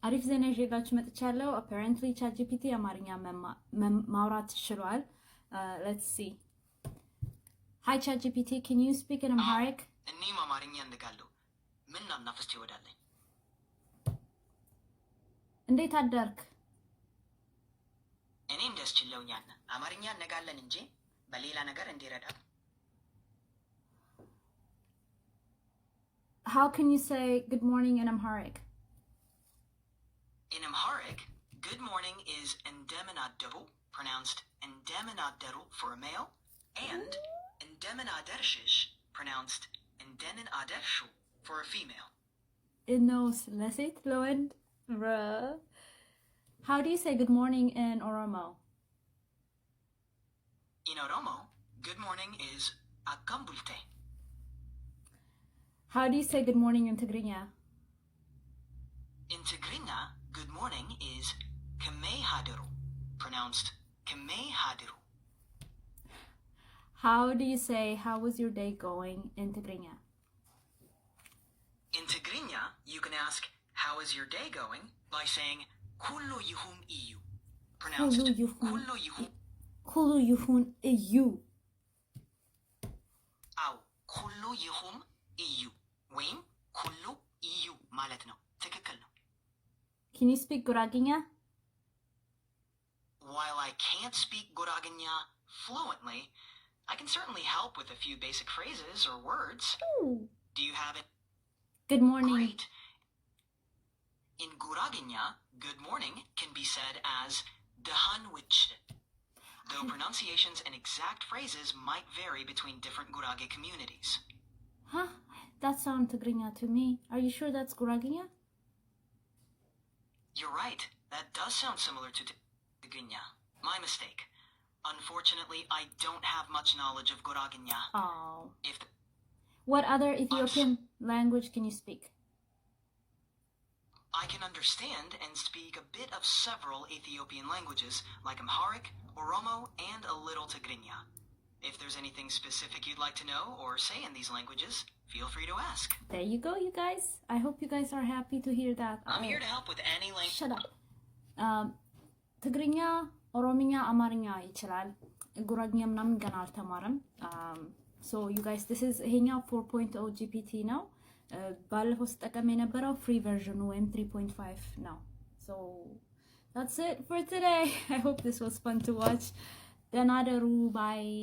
አሪፍ ዜና ይዤላችሁ መጥቻለሁ። apparently ChatGPT አማርኛ ማውራት ይችላል። Let's see. Hi ChatGPT, can you speak in Amharic? እኔም አማርኛ እንደጋለሁ ምን አናፍስት ይወዳለኝ። እንዴት አደርክ? እኔም ደስ ችለውኛል። አማርኛ እነጋለን እንጂ በሌላ ነገር እንዲረዳ። How can you say good morning in Amharic? In Amharic, good morning is endeminadaru, pronounced endeminadaru for a male, and endeminadershish, pronounced endeminadershu for a female. No, lesit loend. How do you say good morning in Oromo? In Oromo, good morning is akambulte. How do you say good morning in Tigrinya? In Tigrinya, good morning is kemehadiru, pronounced kemehadiru. How do you say how was your day going in Tigrinya? In Tigrinya, you can ask how is your day going by saying kullu yuhum iyu, pronounced kullu yuhum. Kullu yuhun iyu. Aw kullu yuhum iyu. ወይም ኩሉ ኢዩ ማለት ነው። ትክክል ነው። Can you speak Guraganya? While I can't speak Guraganya fluently, I can certainly help with a few basic phrases or words. Ooh. Do you have it? Good morning. Great. In Guraganya, good morning can be said as dahanwichte, though pronunciations and exact phrases might vary between different Gurage communities. Huh? That sounds Tigrinya to me. Are you sure that's Guraganya? You're right. That does sound similar to Tigrinya. My mistake. Unfortunately, I don't have much knowledge of Guraganya. Oh. What other Ethiopian language can you speak? I can understand and speak a bit of several Ethiopian languages, like Amharic, Oromo, and a little Tigrinya. If there's anything specific you'd like to know or say in these languages, feel free to ask. There you go, you guys. I hope you guys are happy to hear that. I'm here to help with any language. Shut up. Tigrinya, Orominya, Amarinya ይችላል. ጉራግኛ ምናምን ገና አልተማረም. So you guys, this is ይሄኛው 4.0 GPT ነው. ባለፈው ስጠቀም የነበረው free version ወይም 3.5 ነው. So that's it for today. I hope this was fun to watch. ደህና ደሩ. Bye.